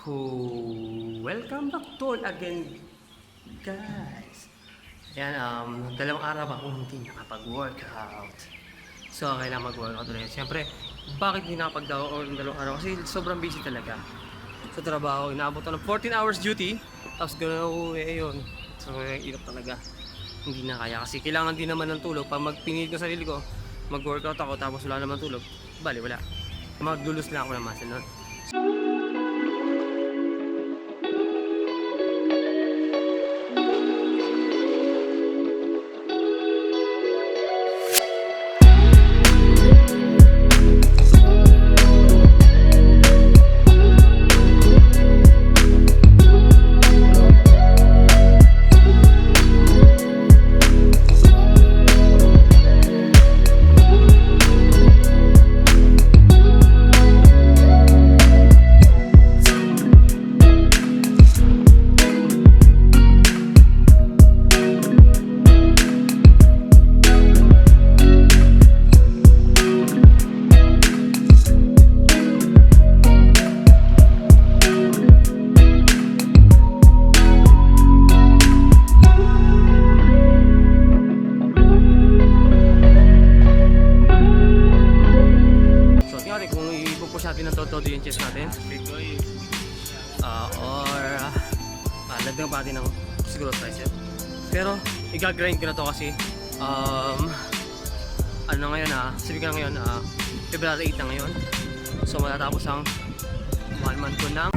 Welcome back to all again, guys. Ayan, dalawang araw akong hindi nakapag-workout. So, kailangan mag-workout ulit. Siyempre, bakit hindi nakapag-daw ng dalawang araw? Kasi sobrang busy talaga. Sa trabaho, inaabot ako ng 14 hours duty. Tapos gano'n, yun. So, hirap talaga. Hindi na kaya. Kasi kailangan din naman ng tulog. Pag magpinigil ko sarili ko, mag-workout ako tapos wala naman tulog, bali, wala. Maglulus lang ako ng muscle nun. Natin ng todo yung chest natin or lagdag pa natin ng siguro tricep, pero i-grind ko na to kasi ano na ngayon, sabi ko na ngayon, February 8 na ngayon, so matatapos ang 1 month ko ng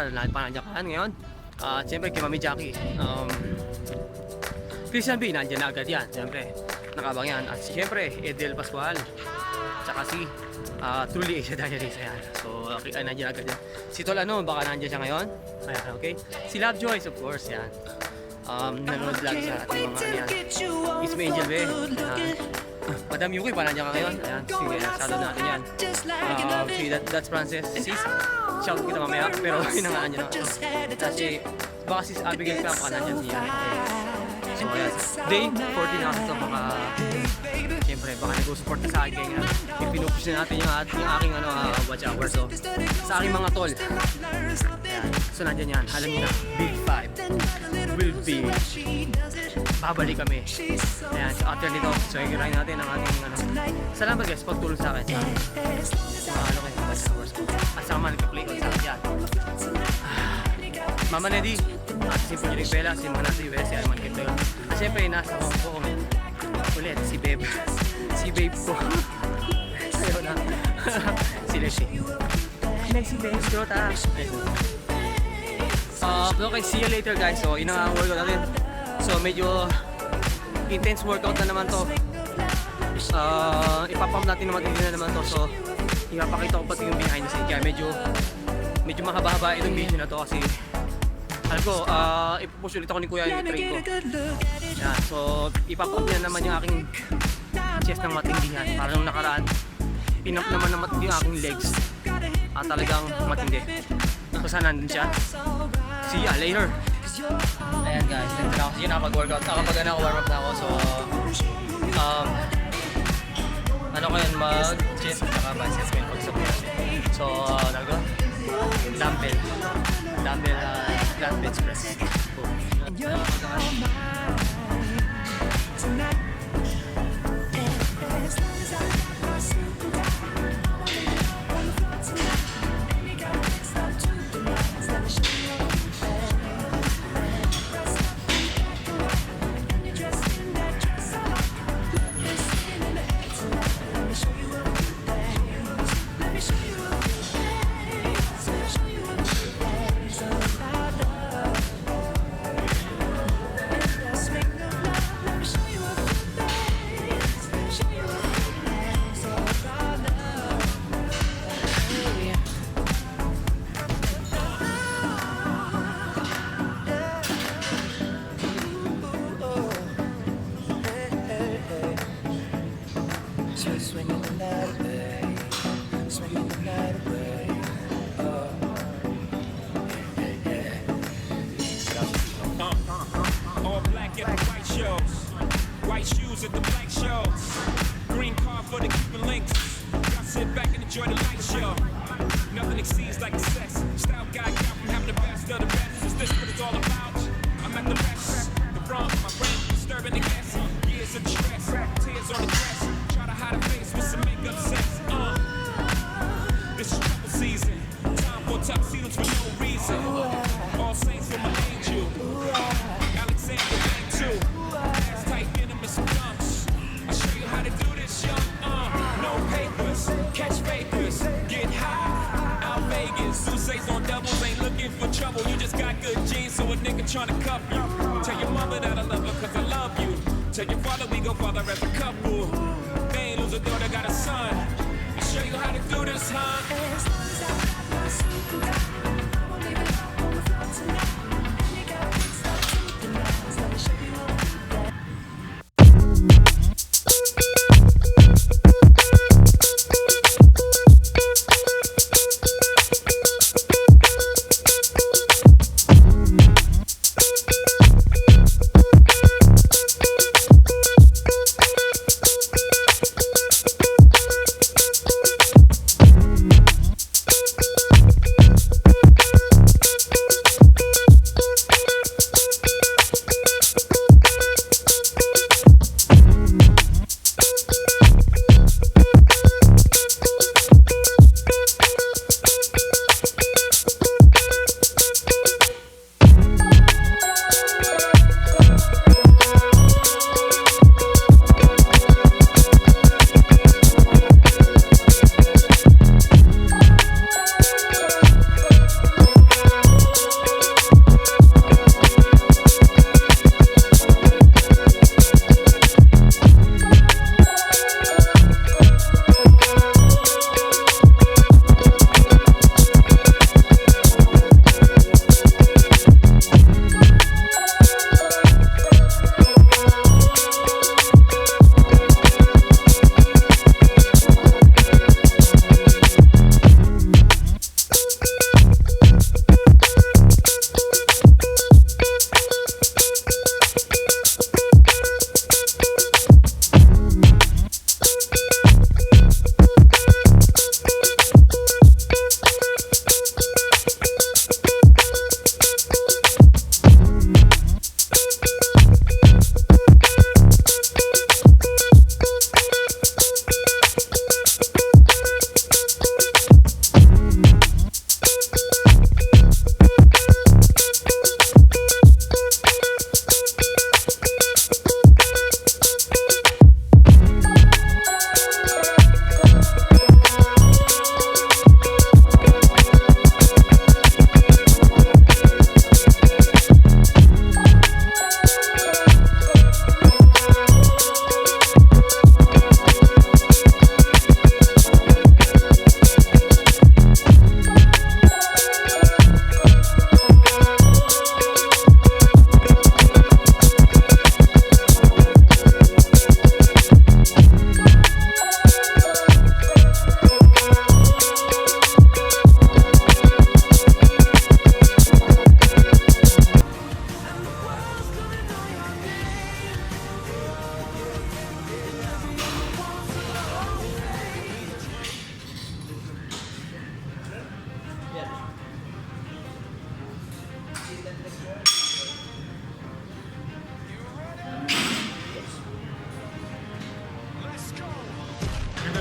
nandiyan ngayon. Siyempre kay Mami Jackie, Christian B, nandiyan na agad yan. Siyempre, nakabang yan. At siyempre, Edel Pascual, tsaka si Truly Asia Diaries. Ayan. So, nandiyan agad yan. Si Tol baka nandiyan siya ngayon. Ayan, okay. Si Love Joyce, of course, yan. Nanonood lagi sa ating mga yan. Miss May Angel Be. Madam Yuki pa nandiyan ngayon. Ayan, sige, shoutout natin yan. Si That's Francis, sis. Shout kita mamaya, pero hinangaan nyo na ito. Kasi baka sis Abigail ka, baka nandyan niya. So ayan, day 14 na ito, baka siyempre baka nag-support ka sa akin. Pinupush na natin yung aking watch hour. So sa aking mga tol, ayan, so nandyan yan. Alam nyo na, Big 5 will be babalik kami. Ayan, so after nito, so i-grind natin ang ating salamat guys, pagtulong sa akin sa kayo watch hours ko. At saka nagka-play on sa akin yan. Mama Neddy, si Pujiling Bella, si mga nasa US, si Arman Kipleon. At syempre, nasa Hong Kong ulit, si Babe. Si Babe ko. Ayaw na. Si Leslie. Si Babe, Grota. Okay, see you later guys. So, yun ang workout natin. So, medyo intense workout na naman to. Ipapump natin naman din na naman to. So, ipapakita ko pati yung behind the scene. Kaya medyo mahaba-haba itong video na to kasi alam ko, ipupush ulit ako ni Kuya yung train ko. Yan, so ipapump niya naman yung aking chest ng matindihan. Para nung nakaraan, pinump naman ng matindi yung aking legs. At talagang matindi. So sana nandun siya. See ya later! Ayan guys, nandun ako. Sige, nakapag-workout. Nakapag-warm up na ako. So, ano ko yan, mag-chest at saka biceps ko yung pag-support. So, nagawa? Dumbbell flat bench press. back and enjoy the light show. Nothing exceeds like the sex. Style guy got from having the best of the best. Is this what it's all about? I'm at the best. The wrong, my friend, disturbing the guests. Years of stress, tears on the dress. Try to hide a face with some makeup sex. This is trouble season. Time for tuxedos for no reason. All saints for my angel. Alexander Bang too. Ass tight venom and some dumps. I'll show you how to do this, young. No papers, catch papers, get high. Out Vegas, Sousa's on doubles, ain't looking for trouble. You just got good genes, so a nigga tryna cuff you. Tell your mother that I love her, cause I love you. Tell your father we go father as a couple. They ain't lose a daughter, got a son. I'll show you how to do this, huh? As long as I got my suit down, I won't leave it all on the floor tonight. You gotta fix that tooth tonight. Let me show you how to do that.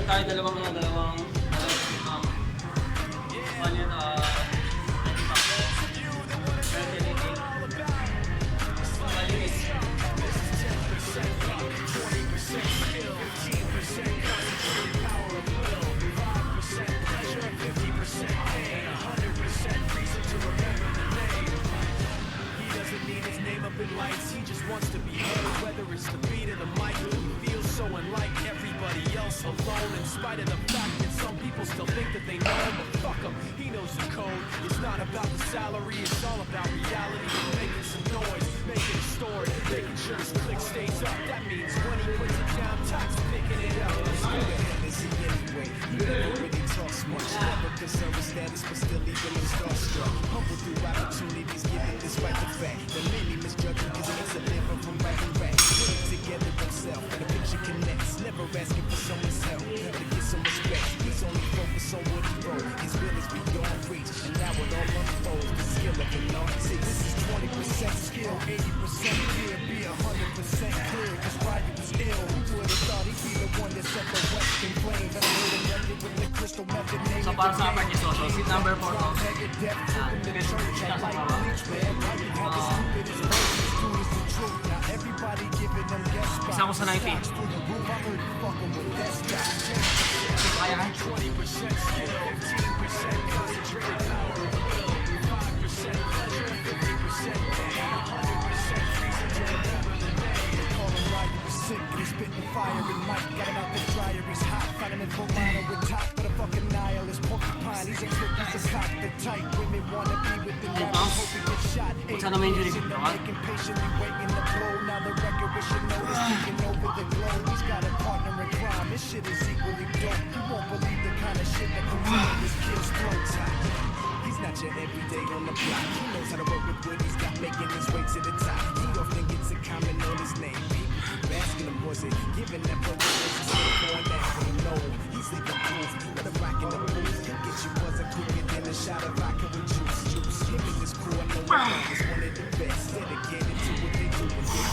Tayo dalawang ano yun, He just wants to be heard, whether it's the beat of the mic. He feels so unlike everybody else, alone, in spite of the fact that some people still think that they know him. But fuck him, he knows the code. It's not about the salary, it's all about reality. Making some noise, making it stored, making sure his click stays up. That means when he puts it down, Tox picking it up. Let's do it. Anyway, he never really talks much. Never concerned with status, but still even in starstruck. Humble through opportunities given despite the fact that many misjudge him because he's a liver from right and back. Putting together himself, and the picture connects. Never asking for someone's help to get some respect. He's only go 80% clear, be 100% clear. Cause Ryan was ill. Who would've thought he'd be the one that set the Western flames? I heard him wreck it with the crystal method name. So para sa akin so seat number 4 to. Megadeth took him to church. I like bleach, man. Ryan had the stupidest verses. Dude is the truth. Now everybody giving them guest spots. Isa ko sa 90. Through the roof, I heard you fucking with that guy. Kaya ka? 20% skill, 15% concentrated power of will, 5% pleasure, 50% pain, 100% freezing to remember the day. They call him Ryan, he was sick and he's spitting fire and Mike got him out the dryer, he's hot. Found him in Pomona with top for the fucking nihilist porcupine. He's a clip, he's a cock, the tight women wanna be with the rappers, hope he gets shot. What's on the main injury? Making patiently waiting to blow. Now the record we should know is taking over the globe. He's got a partner in crime. This shit is equally dope. You won't believe the kind of shit that comes out of this kid's throat. He's not your everyday on the block. He knows how to work with what he's got, making his way to the top. He often gets a comment on his name. People keep asking him, was it giving that permission? Going that for him, no. He's leaving proof. Let him rock in the booth. He'll get you buzzing quicker than a shot of vodka with juice. Him and his crew, I know he's one of the best. Dedicated to what they do with it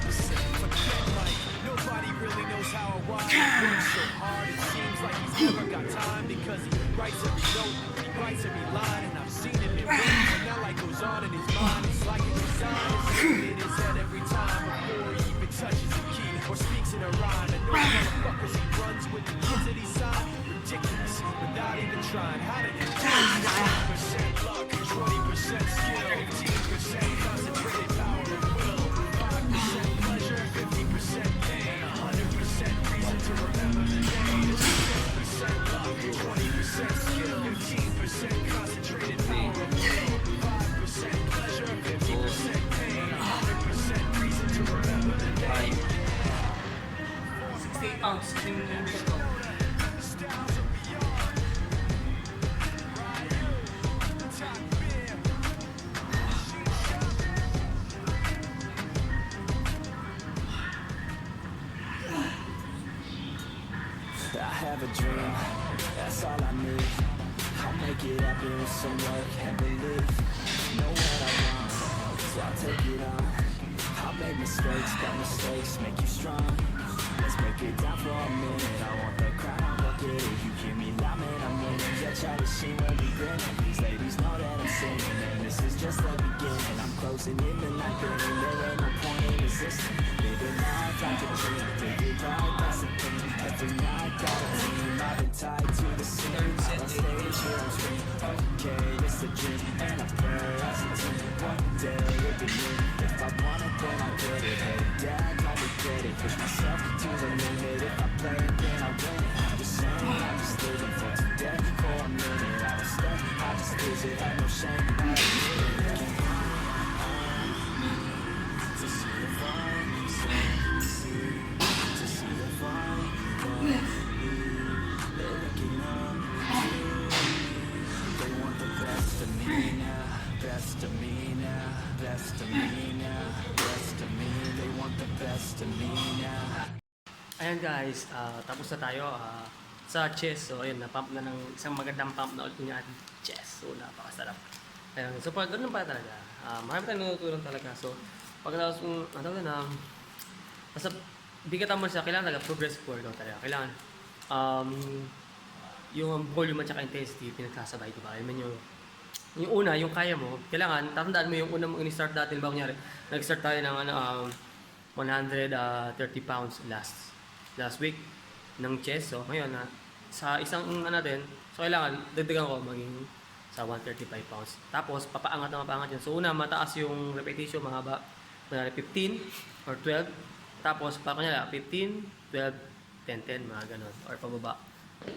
100%. Forget Mike. Nobody really knows how I rhyme. He works so hard, it seems like he's never got time because he writes every note, he writes every line, and I've seen him in ways and that light goes on in his mind. It's like a design is in his head every time before he even touches a key or speaks in a rhyme. And no motherfuckers he runs with the kids that he signed. Ridiculous, without even trying. How did he do it? 10% luck, 20% skill, 15% concentrated power of will, 5% pleasure, 50% pain, 100% reason to remember the day. 10% luck, 20% skill, 15% concentrated power of will, 5% pleasure, 50% pain, 100% reason to remember the day. 68 pounds. I have a dream, that's all I need. I'll make it happen with some work and belief. Know what I want, so I'll take it on. I'll make mistakes, but mistakes make you strong. Let's break it down for a minute. I want the crown, I won't get it. You hear me loud, man, I'm winning. Yeah, try to see where we been. These ladies know that I'm sinning, and this is just the beginning. I'm closing in the night, and there ain't no point in resisting. Living life like a dream, take it right, that's the thing. Every night, got a team, I've been tied to the scene. On stage, here on screen. Okay, it's a dream, and I pray as a team. One day it'll be me. If I want it, then I'll get it. Hey, Dad, call me credit. Push myself to the limit. If I play it, then I win it. I'm just saying, I'm just living for today. For a minute, I don't stay. I just visit, have no shame. I admit it. To see if I'm to see if I'm they're looking up to me. They want the best of me now, best of me now, best of me now, best of me. They want the best of me now. Ayan guys, tapos na tayo sa chest. So ayun, na-pump na ng isang magandang pump na ulit niya ating chest. So napakasarap. Ayan, so pag ganun pa talaga, marami tayong natutulong talaga. So pagkatapos basta bigatan mo siya, kailangan talaga progressive workout talaga. Kailangan yung volume at saka intensity pinagsasabay, diba? I mean, yung una, yung kaya mo, kailangan, tatandaan mo yung una mong in-start natin, ba kunyari, nag-start tayo ng 130 pounds last week ng chest. So ngayon sa isang natin, so kailangan dagdagan ko maging sa 135 pounds. Tapos papaangat na mapaangat yun. So una, mataas yung repetition, mahaba, kunyari 15 or 12. Tapos pa kunyari 15, 12, 10, mga ganon, or pababa.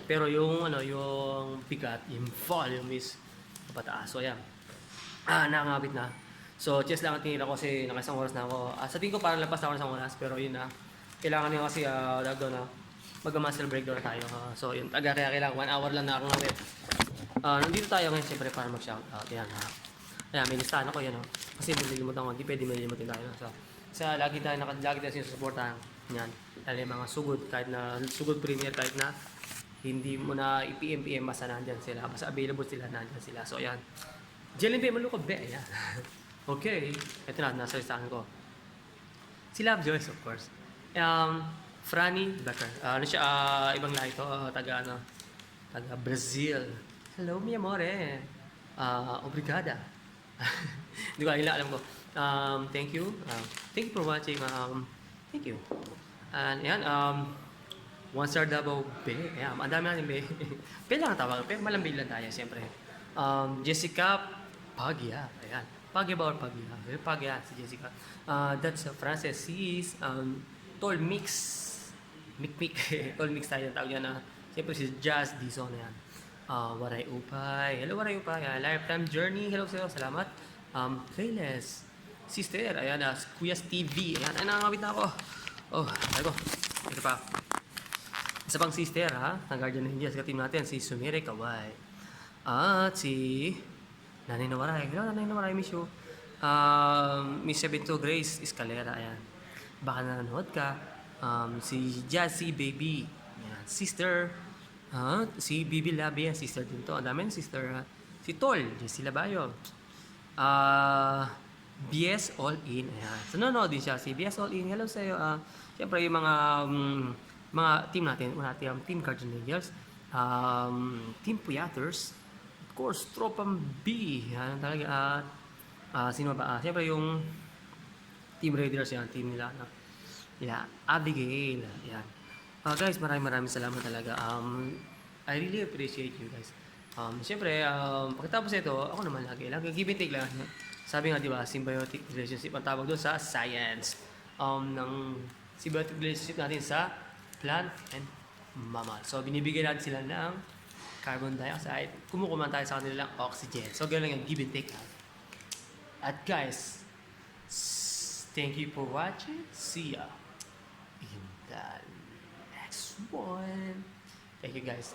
Pero yung yung bigat, yung volume is pataas. So ayan, nakangabit na. So chest lang ang tinira ko kasi nakasang oras na ako. Sa tingin ko parang lapas na ako ng isang oras, pero yun na. Kailangan nyo kasi na mag-muscle breakdown na tayo. So yun, kaya kailangan 1 hour lang na akong ngawit. Nandito tayo ngayon siyempre para mag-shoutout. Ayan, may listahan ako yan. Kasi malilimutan ko, hindi pwede malilimutin tayo. So lagi tayo sinusuportahan. Yan, lalo yung mga sugod, kahit na sugod premier, kahit na hindi mo na i-PM, basta nandyan sila. Basta available sila, nandyan sila. So ayan, Jelly Be, malukod be, ayan. Okay, ito na, nasa listahan ko. Si Love Joyce, of course. Franny Becker. Ano siya, ibang lahi to, taga Brazil. Hello, mi amore. Obrigada. Hindi ko alam ko. Thank you. Thank you for watching. Thank you. And yan, one star Davao Be. Ayan, ang dami natin Be. Be lang ang tawag. Be, malambing lang tayo, siyempre. Jessica Pagya. Ayan. Pagya ba or Pagya? Pagya, si Jessica. That's Frances. Sis. Tol Mix. Mik. Tol Mix tayo. Tawag yan na. Siyempre si Jazz Dizon. Ayan. Waray Upay. Hello, Waray Upay. Lifetime Journey. Hello sa'yo. Salamat. Playlist. Sister. Ayan. Kuya's TV. Ayan. Ay, nakakawit na ako. Oh, tayo. Ito pa. Isa pang sister, ha? Ng Guardian Angels. Ka-team natin. Si Sumire Kawai. At si Nanay Nawaray. Hello, Nanay Nawaray. Miss you. Miss 72 Grace Escalera. Ayan. Baka nanonood ka. Si Jazzy Baby. Ayan. Sister. Si Bibi Labi. Sister din to. Ang dami ng sister. Si Tol. Jessie Labayo. BS All In. Ayan. So, nanonood din siya. Si BS All In. Hello sa'yo. Siyempre, yung mga team natin. Una natin yung Team Guardian Angels. Team Puyaters. Of course, Tropang B. Yan talaga. Sino ba? Siyempre, yung Team Raiders yan. Team nila. Nila Abigail. Yan. Guys, maraming salamat talaga. I really appreciate you guys. Siyempre, pagkatapos ito, ako naman lagi give and take lang. Sabi nga, di ba, symbiotic relationship ang tawag doon sa science. Ng symbiotic relationship natin sa plant and mammal. So, binibigyan natin sila ng carbon dioxide. Kumukuman tayo sa kanila ng oxygen. So, gano'n lang yung give and take lang. At guys, thank you for watching. See ya in the next one. Thank you guys.